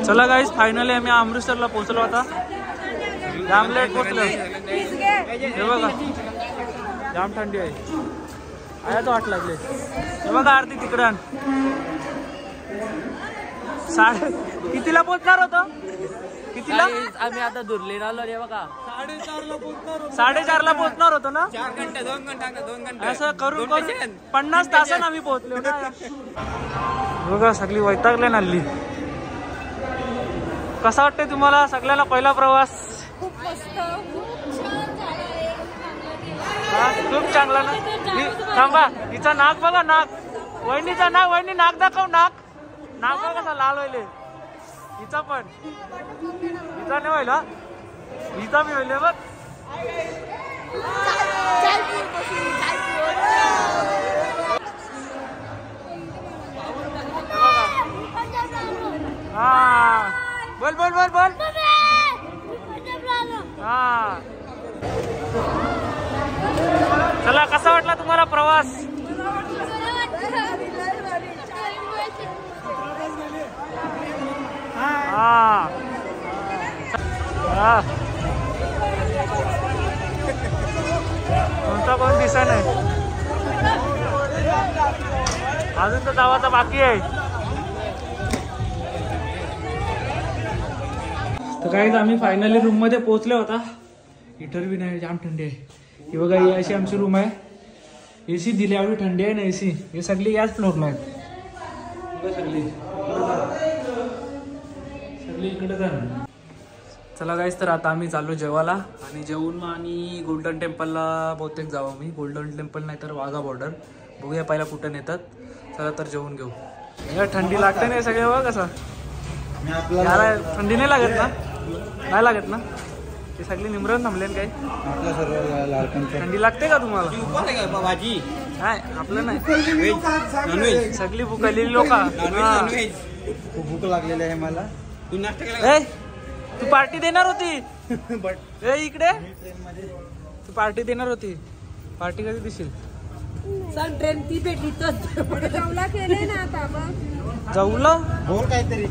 चला गाईस, फायनली आम्ही अमृतसरला पोहोचलो. आता जाम लेट पोहोचलो. हे बघा जाम थंडी आहे. आया तो 8 लागले. हे बघा आरती तिकडं. कितीला पोहोचणार होतो? कितीला? आम्ही आता दुर्लेला आलो रे बघा. 4:30ला पोहोचणार होतो ना. 4 घंटे 2 घंटे असं करून 50 तासांनी आम्ही पोहोचलो ना. बघा सगळी वैतागले नाली. कसा वाटतंय तुम्हाला सगळ्यांना पहिला प्रवास? खूप मस्त, खूप चांगला ना. थांबा, हिचा नाक बघा, नाक. वहिनीचा नाक, वहिनी नाक दाखव. नाक बघा कसा लाल व्हायले. हिचा पण, हिचा नाही व्हायला, हिचा मी व्हायले बघ. हा बोल बोल बोल बोल. हा चला, कसा वाटला तुम्हाला प्रवास? कोणता कोण दिसा नाही अजून तर जावाचा बाकी आहे. तर काहीच आम्ही फायनली रूम मध्ये पोहोचले होता. हीटर बी नाही, जाम थंडी आहे. ही बघा, ही अशी आमची रूम आहे. एसी दिली, एवढी थंडी आहे ना एसी. हे सगळी याच फ्लोरला आहेत. सगळी इकडे जा. चला गाईस, तर आता आम्ही चाललो जेवायला. आणि जेवून मग आणि गोल्डन टेम्पलला बहुतेक जाऊ आम्ही. गोल्डन टेम्पल नाही तर वाघा बॉर्डर. बघूया पहिला कुठं नेतात. चला तर जेवून घेऊ. थंडी लागते नाही सगळे बघा कसं. थंडी नाही लागत ना? नाही लागत ना? ते सगळे निमरण थांबले काही. थंडी लागते का तुम्हाला? भाजी नाही, आपलं नाही. सगळी भुकलेली लोक. भूक लागलेली आहे मला. तू नाश्ता केला? तू पार्टी देणार होती. इकडे तू पार्टी देणार होती. पार्टी कधी देशील? ट्रेन ती भेटली तर जाऊला केले ना. आता जाऊला बोल काहीतरी.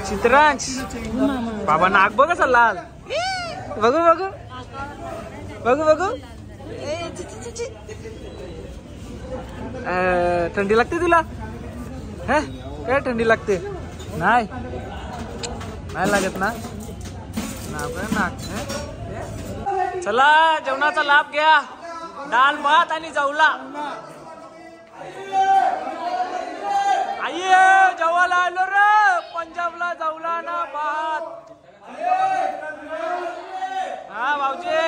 चित्रांश बाबा, नाक बघ कसं लाल. बघू बघू बघू बघू. थंडी लागते तुला? काय थंडी लागते? नाही लागत ना. नाक. चला जेवणाचा लाभ घ्या. डाल भात आणि जाऊला. आई जेवायला आलो रे. पंजाबला जाऊला ना भात. हा भाऊजी.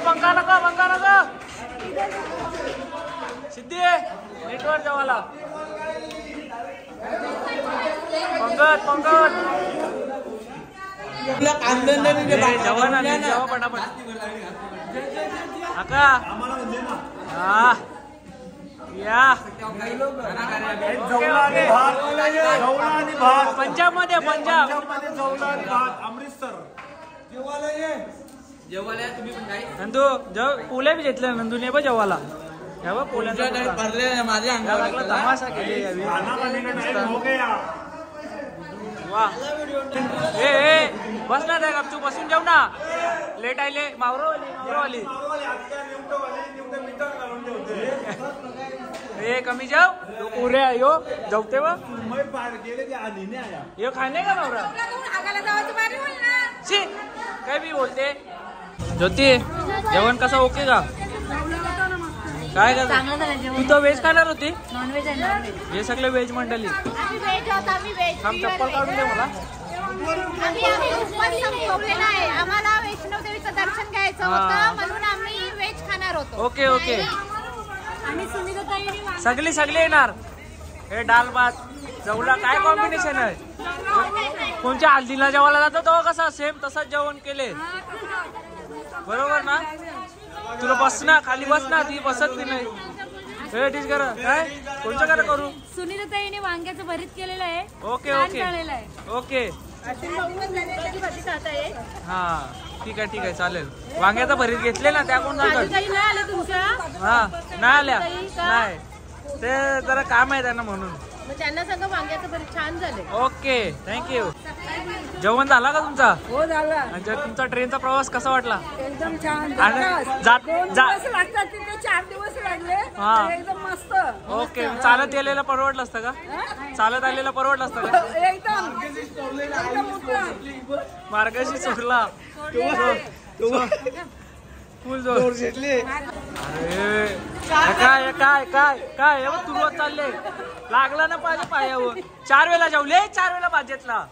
पंखा नका सिद्धी नेटवर जेवायला. पंकज जेवण जेवा पटापट. काका हा या. पंजाब मध्ये अमृतसर जेवायला तुम्ही पण काय नंदू पोल्या बी घेतल्या. नंदूने बघ जेवायला. माझ्या अंगावर तमाशा केली. वा ए बस ना त्या तू बसून जाऊ ना. लेट आले मावरवाली. ए कमी जाऊ. तो पुरे यो जाऊते वा. यो खाणे का नवरा? काय बी बोलते. ज्योती जेवण कसं ओके का? काय तू तर व्हेज खाणार होती? नॉनव्हेज आहे. नॉनव्हेज हे सगळे व्हेज मंडळी. थांब चप्पल काढून दे मला. आम्हाला वैष्णव देवीचं दर्शन घ्यायचं होतं म्हणून आम्ही व्हेज खाणार होतो. Okay okay. सगळे येणार. हे डाल भात जाऊला काय कॉम्बिनेशन आहे? कोणच्या हल्दीला जेवायला जातो तो कसा सेम तसंच जेवण केले बरोबर ना? तुला बस ना, खाली बस ना, ती बसत बी नाही. हे डिश करा काय कोणचं करा करू. सुनीताईने वांग्याचं भरीत केलेलं आहे. ओके ओके ओके हा ठीक आहे चालेल. वांग्याचा भरीत घेतले ना त्या कोण सांगत. हा नाही आल्या नाही, ते जरा काम आहे त्यांना म्हणून. त्यांना सांगा वांग्याचं भरीत छान झाले. Okay thank you. जेवण झाला का तुमचा? हो झाला. म्हणजे तुमचा ट्रेनचा प्रवास कसा वाटला? एकदम छान. आणि दोन दिवस लागतात तिथे, 4 दिवस लागले. हा. एकदम मस्त. ओके चालत गेलेला परवडलं असतं का? चालत आलेला परवडलं असतं का? एकदम उत्तम. मार्गाशी चुकला फुल जोर घेतले. अरे काय काय काय काय तुरुवात चालले, लागला ना पाहिजे पायावर. 4 वेळा जेवले, 4 वेळा भाज्यातला.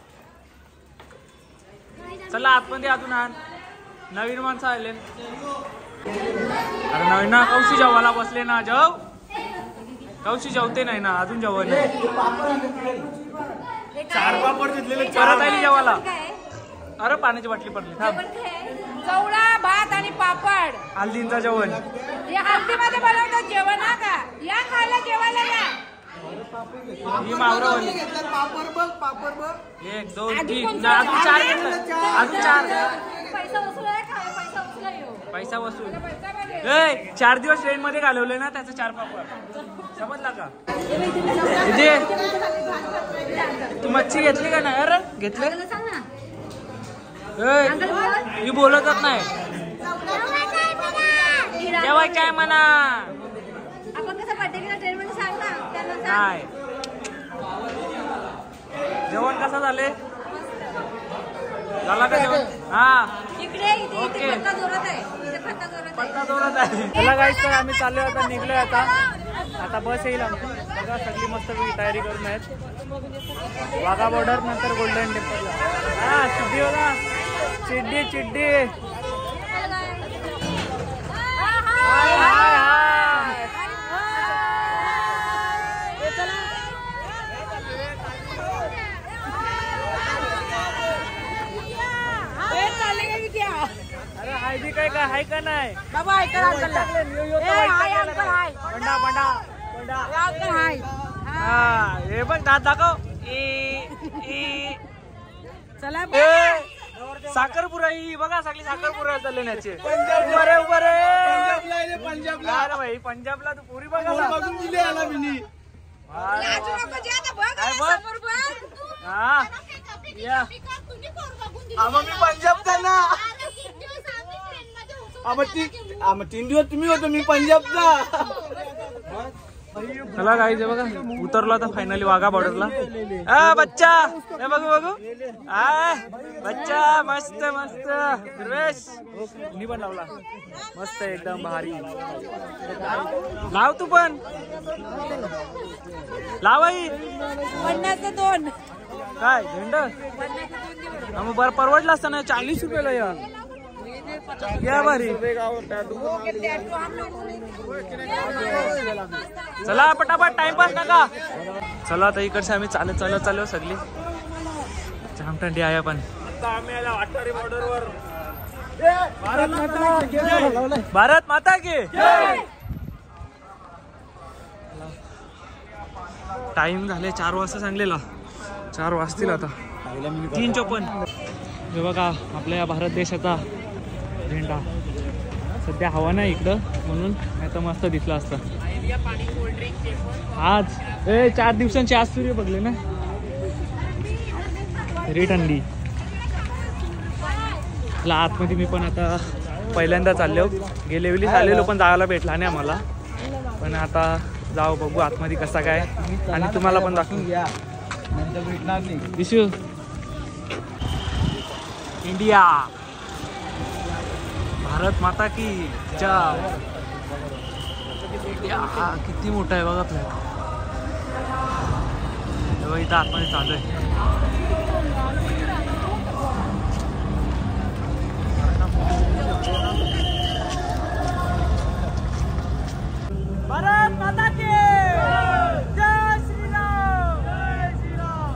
चला आतमध्ये अजून आण, नवीन माणसं आले. अरे नवीन ना कौशी जेवायला बसले ना, जेव कौशी जेवते नाही ना अजून जेवण. 4 पापड घेतलेले, परत आली जेवायला. अरे पाण्याची बाटली पडली. थांब. चवळा भात आणि पापड. हल्दींचा जेवण हे हल्दीमध्ये बनवतात जेवण. हा का या खायला जेवायला या. ही मावरवली. पापड बघ. 1 2 3 अजून 4 घेतलं, अजून 4. पैसा वसूल. 4 दिवस ट्रेन मध्ये घालवले ना, त्याचं 4 पापड. समजला का? तू मच्छी घेतली का नाही? अरे घेतले. मी बोलतच नाही. जेवायचं आहे म्हणा. आपण कसं बर्थडे केला ट्रेन मध्ये सांग ना त्यांना. नाही जेवण कसं झाले? झाला का जेवण? हा ओके. पत्ता जोरात आहे. चला गाईस, तर आम्ही चाललोय आता, निघलोय आता बस येईल आमची. बघा सगळी मस्त तयारी करून आहेत. वाघा बॉर्डर नंतर गोल्डन टेम्पल. हा चिड्डी बघा, चिड्डी चिड्डी. हाय हाय हाय. अरे हाय बी काय काय हाय का नाही बाबा ऐका अंकल. बंडा बंडा बंडा. हा हे बघ दात दाखव. चला साखरपुरा ही बघा, सगळी साखरपुरा चालले नाचे. बरे बरे पंजाबला. अरे भाई पंजाबला तू पुरी बघा बघून दिले आला मिनी. हा या मी पंजाबचा ना. 3 दिवस तुम्ही होतो, मी पंजाबचा. चला गाईज बघा, उतरलो आता फायनली वाघा बॉर्डरला. बच्चा हे बघू बघू. बच्चा मस्त मस्त. दुर्वेश मी पण लावला मस्त एकदम भारी. लाव तू पण लाव. 2 काय झेंड मग बरं परवडलं असतं ना. 40 रुपयाला या भारी. चला पटापट टाइमपास नका. चला आता इकडचे आम्ही चालत चालत चालू सगळी. जाम थंडी आहे पण. भारत माता की टाइम झाले 4 वाजता सांगलेला. 4 वाजतील आता. 3:54. हे बघा आपल्या या भारत देशाचा झेंडा. सध्या हवा नाही इकडं म्हणून, नाही तर मस्त दिसलं असतं. आज 4 दिवसांची आज सूर्य बघले ना, तरी थंडी. आतमध्ये मी पण आता पहिल्यांदा चाललो. गेले वेळी आलेलो पण जायला भेटला नाही आम्हाला. पण आता जाऊ बघू आतमध्ये कसा काय, आणि तुम्हाला पण दाखवून घ्या, नंतर भेटणार नाही. दिसू इंडिया. भारत माता की जय. किती मोठा आहे बघा फ्लॅग. इथं आतमध्ये चालू आहे. भारत माता की जय श्रीराम. जय श्रीराम.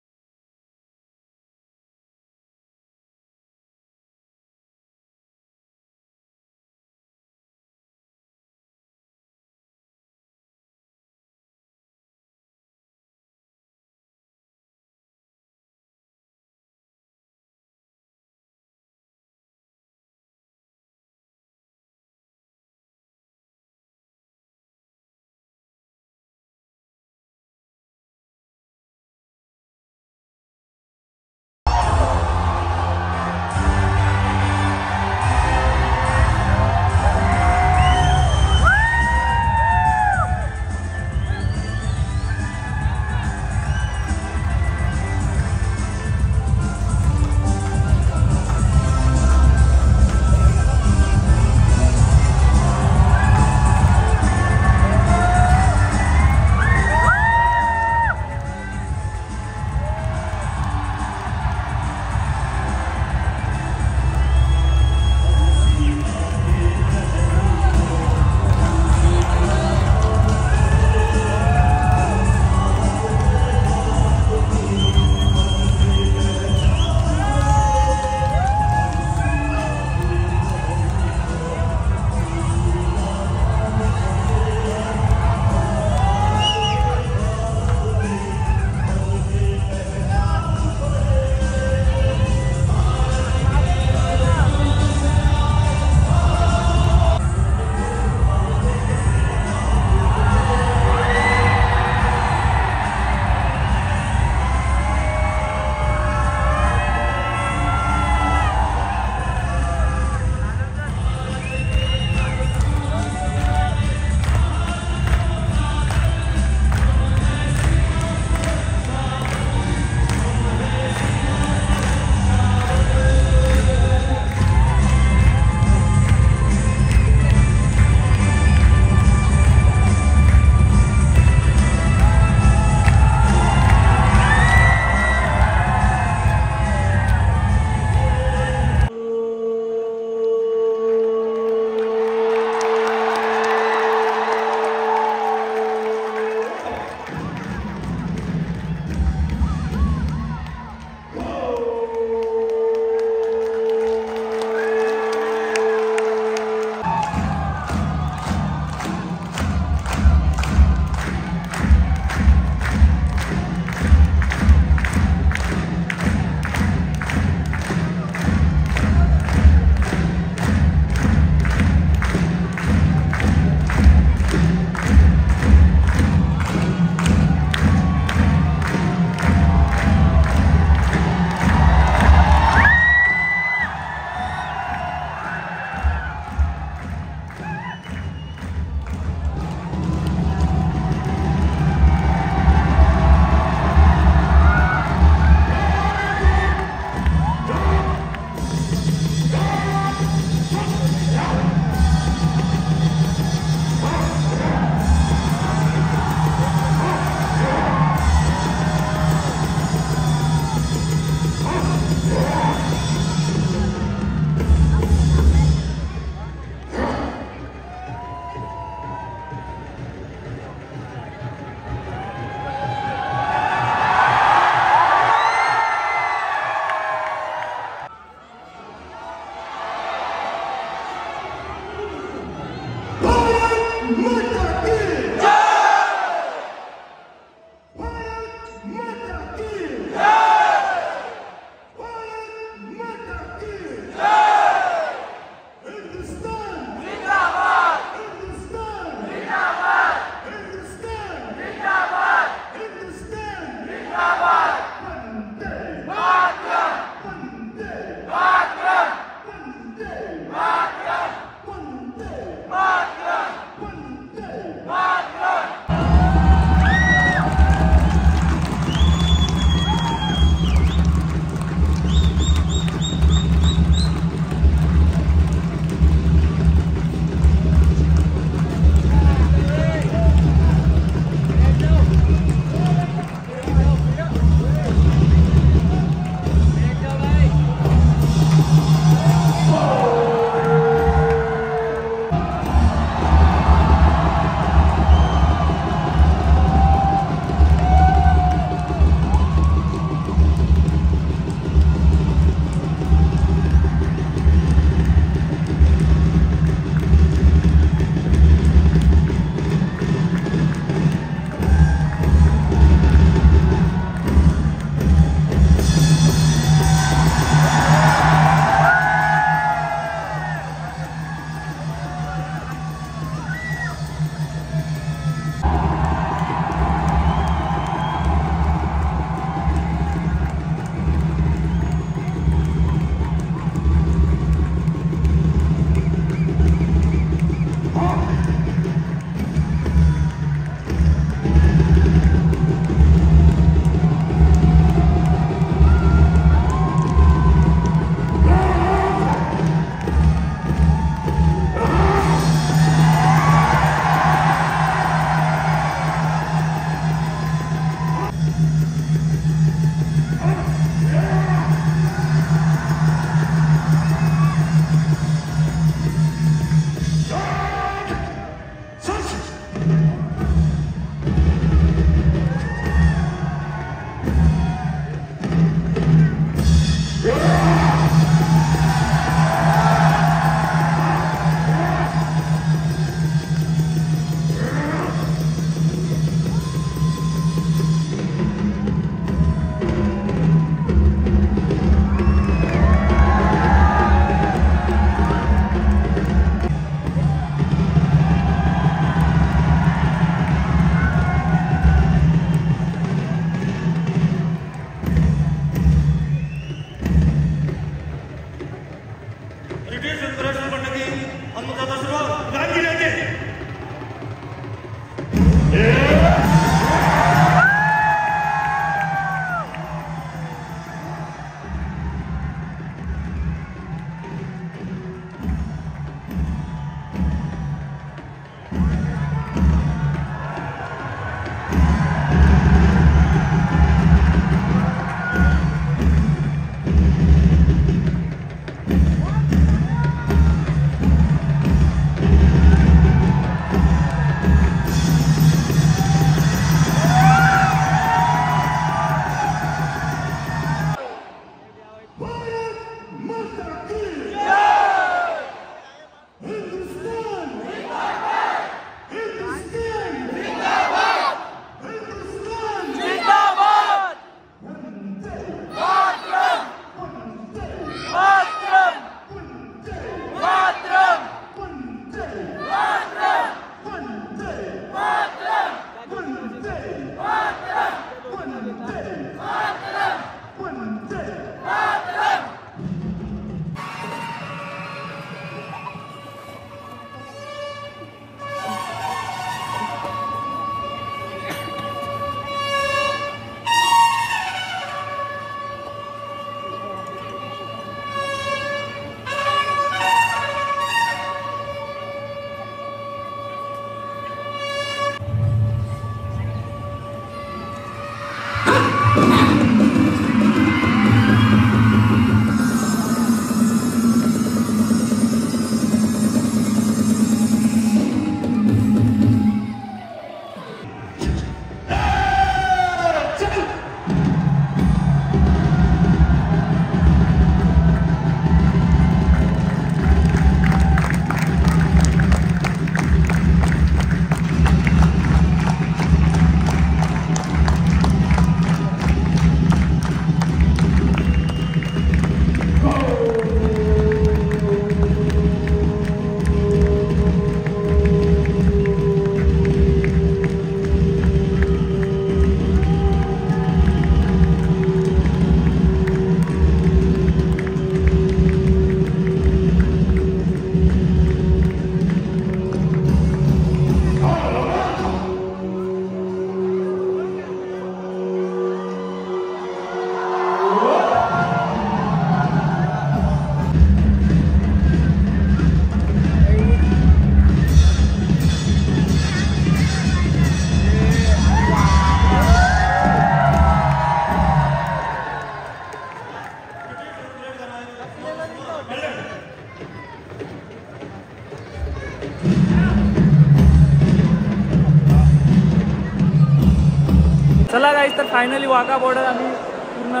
फायनली वाघा बॉर्डर आम्ही पूर्ण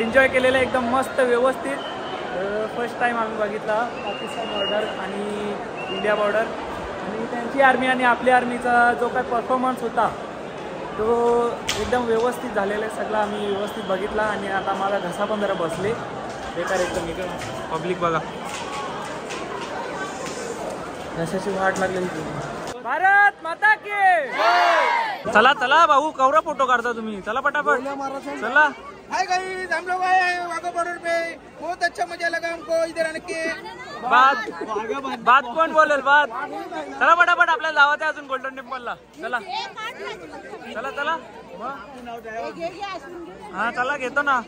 एन्जॉय केलेलं आहे, एकदम मस्त व्यवस्थित. फर्स्ट टाईम आम्ही बघितला पाकिस्तान बॉर्डर आणि इंडिया बॉर्डर आणि त्यांची आर्मी आणि आपल्या आर्मीचा जो काय परफॉर्मन्स होता तो एकदम व्यवस्थित झालेला आहे. सगळं आम्ही व्यवस्थित बघितला आणि आता मला घसा पण जरा बसले बेकार एकदम. इकडं पब्लिक बघा, घशाची वाट लागलेली. भारत माता की. चला चला भाऊ, कवरा फोटो काढता तुम्ही, चला पटापट चला. हाय गाइस, हम लोग आए हैं वाघा बॉर्डर पे. बहुत अच्छा मजा लगा हमको इधर आने के. बात कोण बोलेल बात. चला पटापट, आपल्याला जावं अजून गोल्डन टेम्पलला. चला चला चला. हा चला, घेतो ना.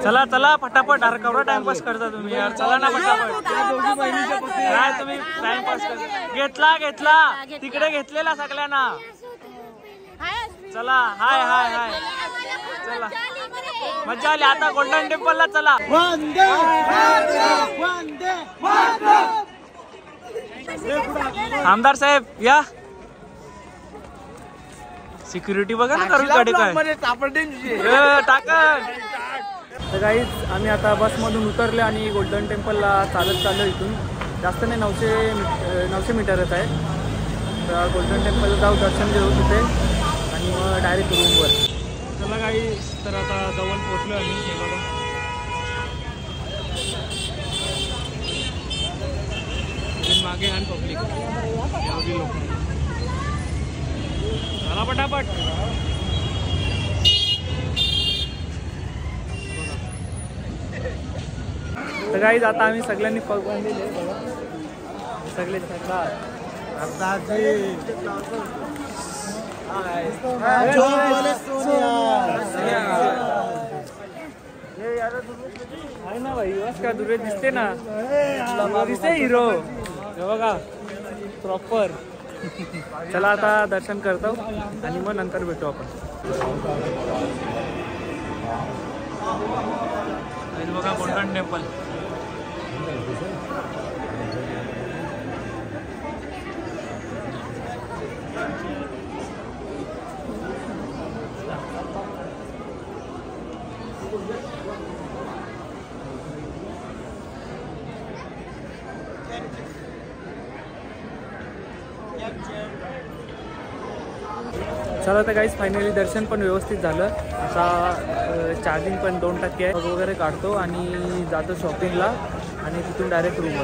चला चला पटापट. अरे कवरा टाइमपास करता तुम्ही यार, चला ना पटापट. काय तुम्ही टाइमपास करता. घेतला तिकडे घेतलेला सगळ्यांना. चला हाय हाय हाय. चला मजा आली. आता गोल्डन टेम्पलला चला. वंदे मातरम, वंदे मातरम. आमदार साहेब या. सिक्युरिटी बघा ना करून कडे काय टाकन. तर गाईज आम्ही आता बसमधून उतरले आणि गोल्डन टेम्पलला चालत चाललो. इथून जास्त नाही, 900 मीटरच आहे. तर गोल्डन टेम्पलला जाऊ, दर्शन घेऊ तिथे आणि मग डायरेक्ट रूमवर. चला गाईज, तर आता जवळ पोहोचलो आम्ही. हे बघा मागे आहे पब्लिक, लोक. चला पटापट. तर गाईज आता आम्ही सगळ्यांनी पग बांधलेले बघा, सगळे सरदार. आहे ना भाई, बस का दुरे दिसते ना, दिसते हिरो बघा प्रॉपर. चला आता दर्शन करतो आणि मग नंतर भेटू आपण. बघा गोल्डन टेम्पल. चला तर गाईज फायनली दर्शन पण व्यवस्थित झालं. आता चार्जिंग पण 2% आहे. पग वगैरे काढतो आणि जातो शॉपिंगला आणि तिथून डायरेक्ट रूमवर.